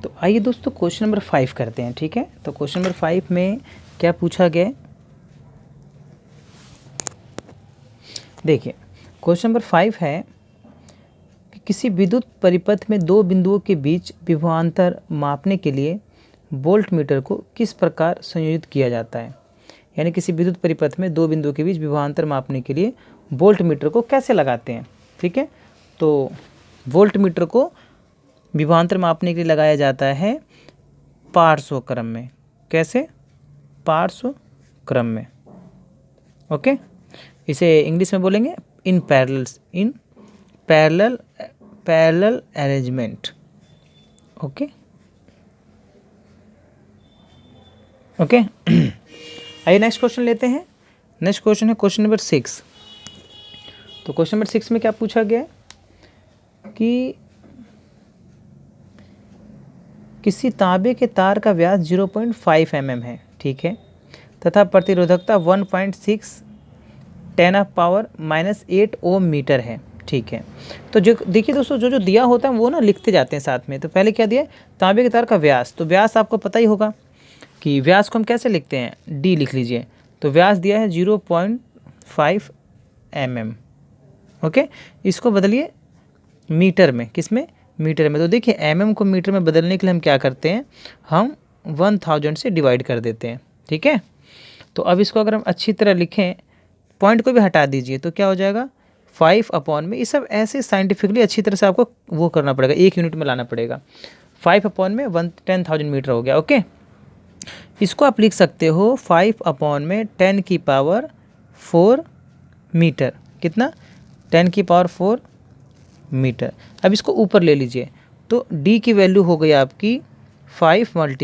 तो आइए दोस्तों क्वेश्चन नंबर 5 करते हैं। ठीक है, तो क्वेश्चन नंबर 5 में क्या पूछा गया है, देखिए क्वेश्चन नंबर 5 है कि किसी विद्युत परिपथ में दो बिंदुओं के बीच विभवांतर मापने के लिए वोल्ट मीटर को किस प्रकार संयोजित किया जाता है। यानी किसी विद्युत परिपथ में दो बिंदुओं के बीच विभवांतर मापने के लिए वोल्ट मीटर को कैसे लगाते हैं। ठीक है, तो वोल्ट मीटर को विभवांतर मापने के लिए लगाया जाता है पार्श्व क्रम में। कैसे? पार्श्व क्रम में। ओके, इसे इंग्लिश में बोलेंगे in parallel arrangement. Okay okay आइए नेक्स्ट क्वेश्चन लेते हैं। नेक्स्ट क्वेश्चन है क्वेश्चन नंबर 6। तो क्वेश्चन नंबर 6 में क्या पूछा गया है कि किसी तांबे के तार का व्यास 0.5 mm है। ठीक है, तथा प्रतिरोधकता 1.6 10⁻⁻8 ओम मीटर है। ठीक है, तो जो देखिए दोस्तों, जो दिया होता है वो ना लिखते जाते हैं साथ में। तो पहले क्या दिया है, तांबे के तार का व्यास। तो व्यास आपको पता ही होगा कि व्यास को हम कैसे लिखते हैं, डी लिख लीजिए। तो व्यास दिया है 0.5 mm। ओके, इसको बदलिए मीटर में। किस में? मीटर में। तो देखिए mm को मीटर में बदलने के लिए हम क्या करते हैं, हम 1000 से डिवाइड कर देते हैं। ठीक है, तो अब इसको अगर हम अच्छी तरह लिखें, पॉइंट को भी हटा दीजिए, तो क्या हो जाएगा 5 अपॉन में, ये सब ऐसे साइंटिफिकली अच्छी तरह से आपको वो करना पड़ेगा, 1 यूनिट में लाना पड़ेगा। 5 अपॉन में 10,000 मीटर हो गया। ओके, इसको आप लिख सकते हो 5 अपॉन में 10⁻4 मीटर। कितना? 10⁻4 मीटर। अब इसको ऊपर ले लीजिए, तो d की वैल्यू हो गई आपकी 5 ×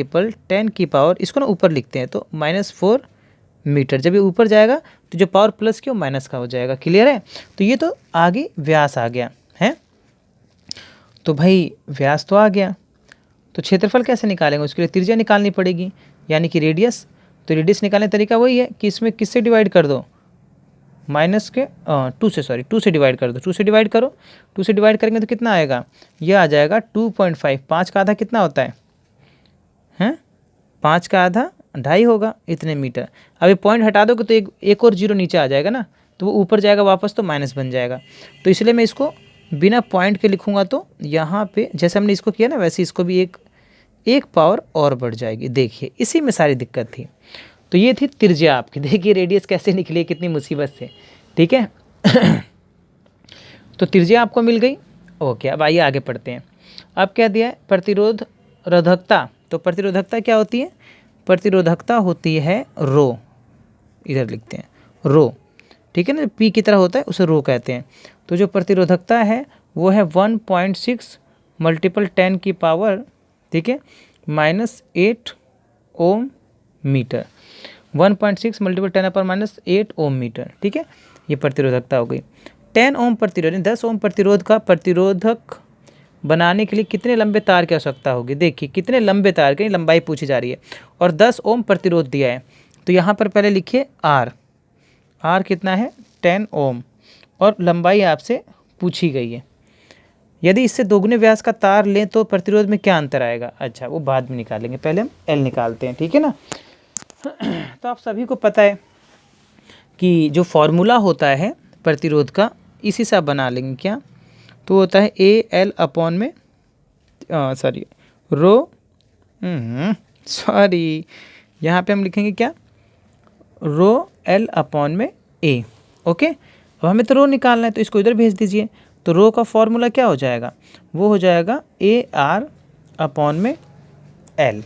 10⁻, इसको ना ऊपर लिखते हैं तो -4 मीटर। जब ये ऊपर जाएगा तो जो पावर प्लस की वो माइनस का हो जाएगा। क्लियर है? तो ये तो आगे व्यास आ गया है। तो भाई व्यास तो आ गया, तो क्षेत्रफल कैसे निकालेंगे? उसके लिए त्रिज्या निकालनी पड़ेगी, यानी कि रेडियस। तो रेडियस निकालने का तरीका वही है कि इसमें किससे डिवाइड कर दो, माइनस के 2 से डिवाइड कर दो। 2 से डिवाइड करो, 2 से डिवाइड करेंगे तो कितना आएगा, यह आ जाएगा 2.5। 5 का आधा कितना होता है? 5 का आधा 2.5 होगा, इतने मीटर। अब ये पॉइंट हटा दोगे तो एक और जीरो नीचे आ जाएगा ना, तो वो ऊपर जाएगा वापस, तो माइनस बन जाएगा। तो इसलिए मैं इसको बिना पॉइंट के लिखूंगा, तो यहाँ पे जैसे हमने इसको किया ना, वैसे इसको भी एक पावर और बढ़ जाएगी। देखिए इसी में सारी दिक्कत थी। तो ये थी त्रिज्या आपकी। देखिए रेडियस कैसे निकली, कितनी मुसीबत से। ठीक है तो त्रिज्या आपको मिल गई। ओके, अब आइए आगे पढ़ते हैं। अब क्या दिया है, प्रतिरोधकता। तो प्रतिरोधकता क्या होती है? प्रतिरोधकता होती है रो, इधर लिखते हैं रो। ठीक है ना, पी की तरह होता है, उसे रो कहते हैं। तो जो प्रतिरोधकता है वो है 1.6 × 10⁻, ठीक है, -8 ओम मीटर। 1.6 × 10⁻⁻8 ओम मीटर। ठीक है, ये प्रतिरोधकता हो गई। 10 ओम प्रतिरोध, 10 ओम प्रतिरोध का प्रतिरोधक बनाने के लिए कितने लंबे तार की आवश्यकता होगी। देखिए कितने लंबे तार की लंबाई पूछी जा रही है, और 10 ओम प्रतिरोध दिया है। तो यहाँ पर पहले लिखिए आर कितना है, 10 ओम, और लंबाई आपसे पूछी गई है। यदि इससे दोगुने व्यास का तार लें तो प्रतिरोध में क्या अंतर आएगा? अच्छा, वो बाद में निकालेंगे, पहले हम एल निकालते हैं। ठीक है ना तो आप सभी को पता है कि जो फॉर्मूला होता है प्रतिरोध का, इसी से आप बना लेंगे। क्या? तो होता है AL अपॉन में यहाँ पे हम लिखेंगे क्या, ρL अपॉन में A। ओके, अब हमें तो रो निकालना है, तो इसको इधर भेज दीजिए। तो रो का फॉर्मूला क्या हो जाएगा, वो हो जाएगा AR अपॉन में L।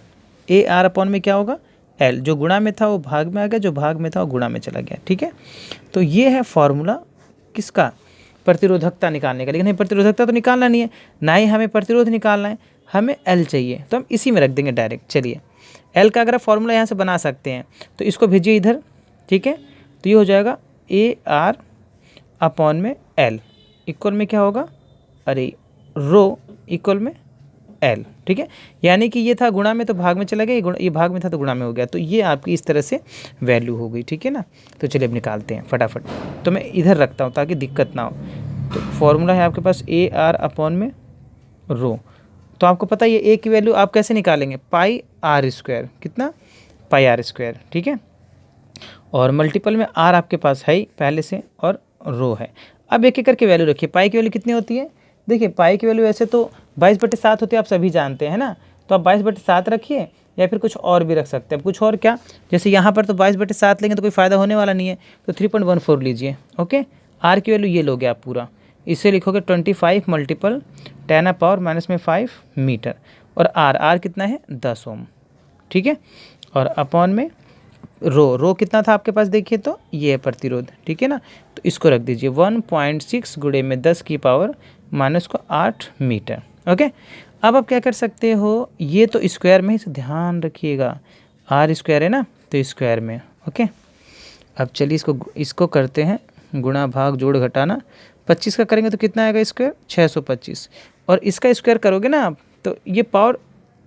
AR अपॉन में क्या होगा, L। जो गुणा में था वो भाग में आ गया, जो भाग में था वो गुणा में चला गया। ठीक है, तो ये है फॉर्मूला किसका, प्रतिरोधकता निकालने का। लेकिन हमें प्रतिरोधकता तो निकालना नहीं है, ना ही हमें प्रतिरोध निकालना है, हमें L चाहिए। तो हम इसी में रख देंगे डायरेक्ट। चलिए L का अगर आप फॉर्मूला यहाँ से बना सकते हैं तो इसको भेजिए इधर। ठीक है, तो ये हो जाएगा AR अपॉन में L इक्वल में क्या होगा, अरे रो इक्वल में L। ठीक है, यानी कि ये था गुणा में तो भाग में चला गया, ये भाग में था तो गुणा में हो गया। तो ये आपकी इस तरह से वैल्यू हो गई। ठीक है ना, तो चलिए अब निकालते हैं फटाफट। तो मैं इधर रखता हूँ ताकि दिक्कत ना हो। तो फॉर्मूला है आपके पास AR अपॉन में रो। तो आपको पता है ये ए की वैल्यू आप कैसे निकालेंगे, पाई आर स्क्वायर, कितना, पाई आर स्क्वायर, ठीक है। और मल्टीपल में आर आपके पास है ही पहले से और रो है। अब एक एक करके वैल्यू रखिए। पाई की वैल्यू कितनी होती है, देखिए पाई की वैल्यू वैसे तो 22/7 होती है, आप सभी जानते हैं ना, तो आप 22/7 रखिए या फिर कुछ और भी रख सकते हैं। अब कुछ और क्या, जैसे यहाँ पर तो 22/7 लेंगे तो कोई फ़ायदा होने वाला नहीं है, तो 3.14 लीजिए, ओके। आर की वैल्यू ये लोगे आप पूरा, इसे लिखोगे 25 मल्टीपल 10⁻⁻5 मीटर, और आर कितना है 10 ओम, ठीक है। और अपॉन में रो कितना था आपके पास, देखिए तो ये है प्रतिरोध, ठीक है ना, तो इसको रख दीजिए 1.6 गुणे में 10⁻⁻8 मीटर, ओके। अब आप क्या कर सकते हो, ये तो स्क्वायर में ही, ध्यान रखिएगा आर स्क्वायर है ना, तो स्क्वायर में, ओके। अब चलिए इसको करते हैं गुणा भाग जोड़ घटाना, 25 का करेंगे तो कितना आएगा स्क्वायर, 625, और इसका स्क्वायर करोगे ना आप तो ये पावर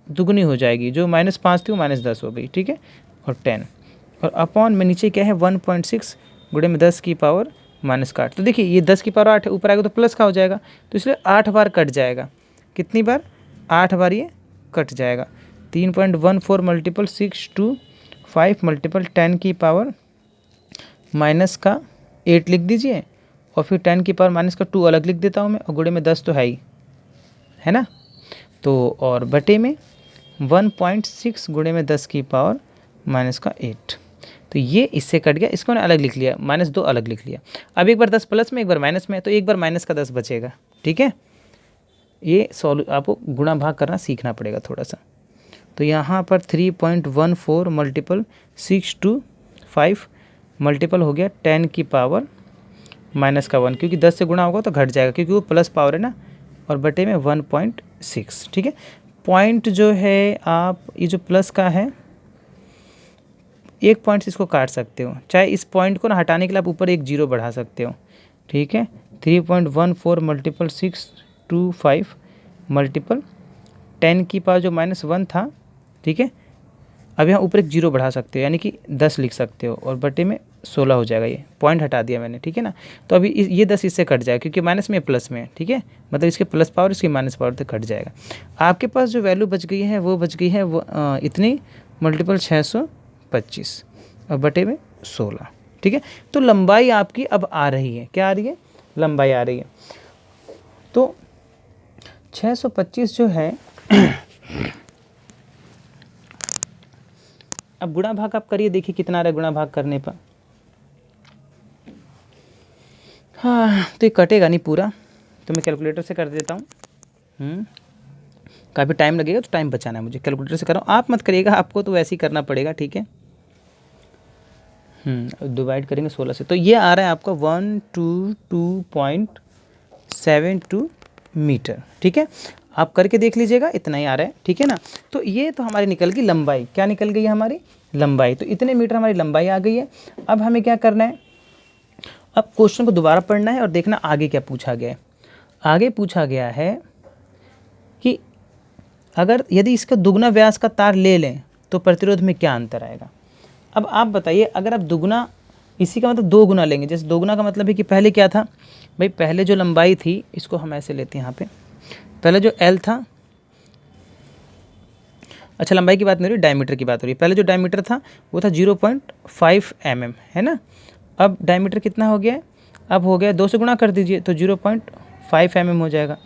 दुगनी हो जाएगी, जो -5 थी वो -10 हो गई, ठीक है, और 10, और अपॉन में नीचे क्या है 1.6 गुणे में 10⁻⁻8। तो देखिए ये 10⁻8 है, ऊपर आएगा तो प्लस का हो जाएगा, तो इसलिए 8 बार कट जाएगा, कितनी बार, 8 बार ये कट जाएगा। 3.14 मल्टीपल 625 मल्टीपल 10⁻⁻8 लिख दीजिए, और फिर 10⁻⁻2 अलग लिख देता हूँ मैं, और गुणे में 10 तो है ही, है ना, तो और बटे में 1.6 गुणे में 10⁻⁻8, तो ये इससे कट गया, इसको मैंने अलग लिख लिया, -2 अलग लिख लिया। अब एक बार 10 प्लस में एक बार माइनस में, तो एक बार माइनस का 10 बचेगा, ठीक है। ये आपको गुणा भाग करना सीखना पड़ेगा थोड़ा सा। तो यहाँ पर 3.14 मल्टीपल 625 मल्टीपल हो गया 10⁻⁻1, क्योंकि 10 से गुणा होगा तो घट जाएगा, क्योंकि वो प्लस पावर है ना, और बटे में 1.6, ठीक है। पॉइंट जो है आप ये जो प्लस का है, एक पॉइंट से इसको काट सकते हो, चाहे इस पॉइंट को ना हटाने के लिए आप ऊपर एक जीरो बढ़ा सकते हो, ठीक है। 3.14 मल्टीपल 625 मल्टीपल 10 की पावर जो -1 था, ठीक है। अब यहाँ ऊपर एक जीरो बढ़ा सकते हो, यानी कि 10 लिख सकते हो, और बटे में 16 हो जाएगा, ये पॉइंट हटा दिया मैंने, ठीक है ना। तो अभी ये 10 इससे कट जाएगा, क्योंकि माइनस में प्लस में है, ठीक है, मतलब इसके प्लस पावर इसकी माइनस पावर तो कट जाएगा। आपके पास जो वैल्यू बच गई है वो बच गई है वो इतनी मल्टीपल 625 और बटे में 16, ठीक है। तो लंबाई आपकी अब आ रही है, क्या आ रही है, लंबाई आ रही है। तो 625 जो है अब गुणा भाग आप करिए, देखिए कितना आ रहा है गुणा भाग करने पर। हाँ, तो ये कटेगा नहीं पूरा, तो मैं कैलकुलेटर से कर देता हूँ। काफ़ी टाइम लगेगा, तो टाइम बचाना है मुझे, कैलकुलेटर से कर रहा हूँ, आप मत करिएगा, आपको तो वैसे ही करना पड़ेगा, ठीक है। डिवाइड करेंगे 16 से, तो ये आ रहा है आपका 122.72 मीटर, ठीक है। आप करके देख लीजिएगा, इतना ही आ रहा है, ठीक है ना। तो ये तो हमारी निकल गई लंबाई, क्या निकल गई है हमारी लंबाई, तो इतने मीटर हमारी लंबाई आ गई है। अब हमें क्या करना है, अब क्वेश्चन को दोबारा पढ़ना है और देखना आगे क्या पूछा गया है। आगे पूछा गया है कि अगर यदि इसका दुगना व्यास का तार ले लें तो प्रतिरोध में क्या अंतर आएगा। अब आप बताइए, अगर आप दुगना, इसी का मतलब 2 गुना लेंगे, जैसे दोगुना का मतलब है कि पहले क्या था भाई, पहले जो लंबाई थी, इसको हम ऐसे लेते हैं यहाँ पे, पहले जो L था, अच्छा लंबाई की बात नहीं हो रही, डायमीटर की बात हो रही है। पहले जो डायमीटर था वो था 0.5 mm, है ना। अब डायमीटर कितना हो गया है, अब हो गया 2 से गुणा कर दीजिए, तो 0.5 mm हो जाएगा,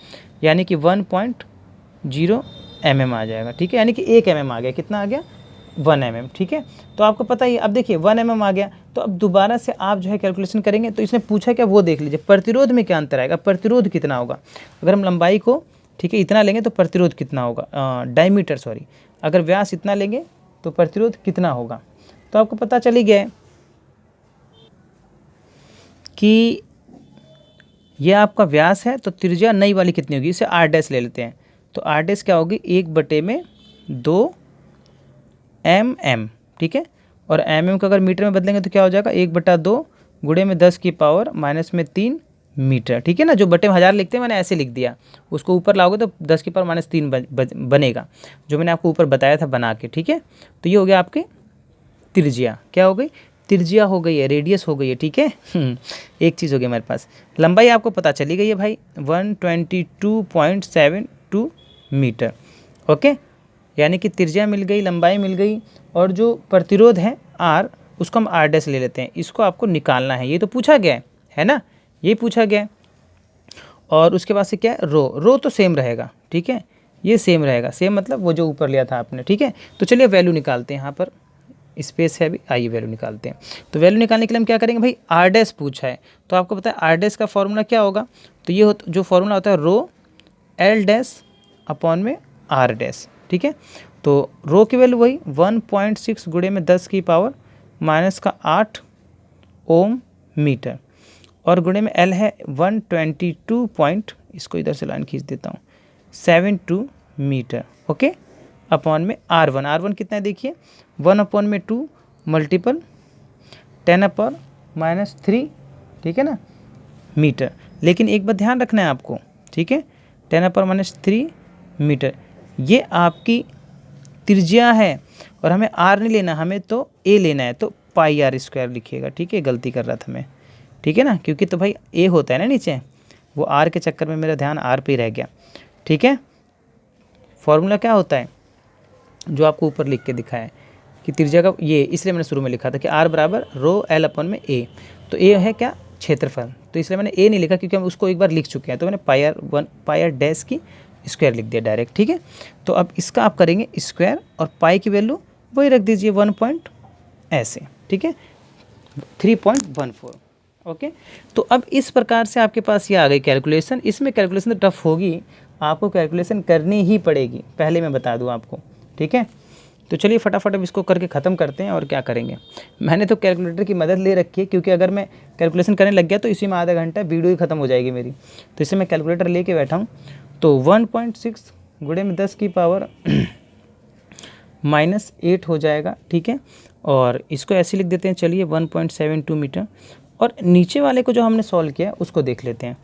यानी कि 1.0 mm आ जाएगा, ठीक है, यानी कि 1 mm आ गया, कितना आ गया 1 mm, ठीक है। तो आपको पता ही, अब देखिए 1 mm आ गया, तो अब दोबारा से आप जो है कैलकुलेशन करेंगे, तो इसने पूछा क्या वो देख लीजिए, प्रतिरोध में क्या अंतर आएगा, प्रतिरोध कितना होगा। अगर हम लंबाई को, ठीक है, इतना लेंगे तो प्रतिरोध कितना होगा, डायमीटर सॉरी, अगर व्यास इतना लेंगे तो प्रतिरोध कितना होगा। तो आपको पता चल ही गया है कि ये आपका व्यास है, तो त्रिज्या नई वाली कितनी होगी, इसे r' ले लेते हैं, तो r' क्या होगी 1/2 mm, ठीक है। और mm को अगर मीटर में बदलेंगे तो क्या हो जाएगा 1/2 गुणे में 10⁻³ मीटर, ठीक है ना। जो बटे में 1000 लिखते हैं मैंने ऐसे लिख दिया, उसको ऊपर लाओगे तो 10⁻³ बनेगा, जो मैंने आपको ऊपर बताया था बना के, ठीक है। तो ये हो गया आपकी त्रिज्या, क्या हो गई, त्रिज्या हो गई है, रेडियस हो गई है, ठीक है। एक चीज़ हो गई हमारे पास, लंबाई आपको पता चली गई है भाई 122.72 मीटर। ओके, यानी कि त्रिज्या मिल गई, लंबाई मिल गई, और जो प्रतिरोध है R उसको हम R डैश ले लेते हैं। इसको आपको निकालना है, ये तो पूछा गया है ना, ये पूछा गया है। और उसके बाद से क्या है, रो तो सेम रहेगा, ठीक है, ये सेम रहेगा, सेम मतलब वो जो ऊपर लिया था आपने, ठीक है। तो चलिए वैल्यू निकालते हैं, यहाँ पर स्पेस है अभी, आइए वैल्यू निकालते हैं। तो वैल्यू निकालने के लिए हम क्या करेंगे भाई, आर डैश पूछा है तो आपको पता है आर डैश का फॉर्मूला क्या होगा, तो ये जो फॉर्मूला होता है रो एल डैश अपॉन में आर डैश, ठीक है। तो रो की वैल्यू वही 1.6 गुणे में 10 की पावर माइनस का 8 ओम मीटर, और गुणे में एल है 122 पॉइंट, इसको इधर से लाइन खींच देता हूँ, 72 मीटर, ओके, अपॉन में R1 कितना है देखिए, 1 अपॉन में 2 मल्टीपल 10 अपॉन -3, ठीक है ना, मीटर। लेकिन एक बात ध्यान रखना है आपको, ठीक है, 10 अपॉन -3 मीटर, ये आपकी त्रिज्या है और हमें R नहीं लेना, हमें तो A लेना है, तो पाई R स्क्वायर लिखिएगा, ठीक है, गलती कर रहा था मैं, ठीक है ना, क्योंकि तो भाई A होता है ना नीचे, वो R के चक्कर में मेरा ध्यान R पे ही रह गया, ठीक है। फॉर्मूला क्या होता है जो आपको ऊपर लिख के दिखाया है कि त्रिज्या का, ये इसलिए मैंने शुरू में लिखा था कि R बराबर रो एल अपॉन में A, तो A है क्या, क्षेत्रफल, तो इसलिए मैंने A नहीं लिखा क्योंकि हम उसको एक बार लिख चुके हैं, तो मैंने पाई आर डैश की स्क्वायर लिख दिया डायरेक्ट, ठीक है। तो अब इसका आप करेंगे स्क्वायर, और पाई की वैल्यू वही रख दीजिए 1 पॉइंट ऐसे, ठीक है, 3.14, ओके। तो अब इस प्रकार से आपके पास ये आ गई कैलकुलेशन। इसमें कैलकुलेशन तो टफ होगी, आपको कैलकुलेशन करनी ही पड़ेगी, पहले मैं बता दूं आपको, ठीक है। तो चलिए फटाफट अब इसको करके ख़त्म करते हैं, और क्या करेंगे, मैंने तो कैलकुलेटर की मदद ले रखी है, क्योंकि अगर मैं कैलकुलेशन करने लग गया तो इसी में आधा घंटा वीडियो ही ख़त्म हो जाएगी मेरी, तो इससे मैं कैलकुलेटर लेके बैठा हूँ। तो 1.6 गुणे में 10 की पावर -8 हो जाएगा, ठीक है, और इसको ऐसे लिख देते हैं, चलिए 1.72 मीटर, और नीचे वाले को जो हमने सॉल्व किया उसको देख लेते हैं।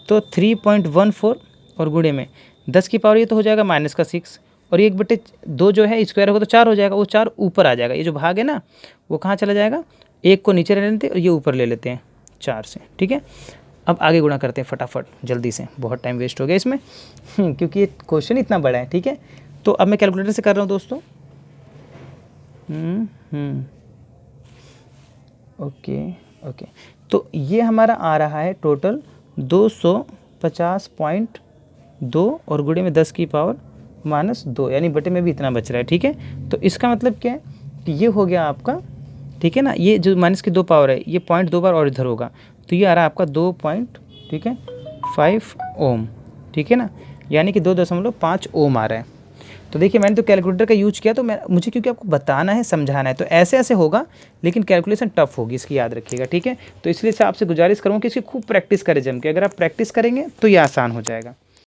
तो 3.14 और गुणे में 10 की पावर, ये तो हो जाएगा -6, और 1/2 जो है स्क्वायर होगा तो 4 हो जाएगा, वो 4 ऊपर आ जाएगा, ये जो भाग है ना वो कहाँ चला जाएगा, 1 को नीचे ले लेते हैं और ये ऊपर ले लेते हैं 4 से, ठीक है। अब आगे गुणा करते हैं फटाफट जल्दी से, बहुत टाइम वेस्ट हो गया इसमें क्योंकि ये क्वेश्चन इतना बड़ा है, ठीक है। तो अब मैं कैलकुलेटर से कर रहा हूँ दोस्तों, ओके। तो ये हमारा आ रहा है टोटल 250.2 और गुणे में 10 की पावर -2, यानी बटे में भी इतना बच रहा है, ठीक है। तो इसका मतलब क्या है कि ये हो गया आपका, ठीक है ना, ये जो माइनस की 2 पावर है ये 0.2 बार और इधर होगा, तो ये आ रहा है आपका 2 पॉइंट, ठीक है, 5 ओम, ठीक है ना, यानी कि 2.5 ओम आ रहा है। तो देखिए मैंने तो कैलकुलेटर का यूज किया, तो मुझे क्योंकि आपको बताना है, समझाना है, तो ऐसे ऐसे होगा, लेकिन कैलकुलेशन टफ होगी, इसकी याद रखिएगा, ठीक है। तो इसलिए से आपसे गुजारिश करूँ कि इसकी खूब प्रैक्टिस करें जम के, अगर आप प्रैक्टिस करेंगे तो ये आसान हो जाएगा।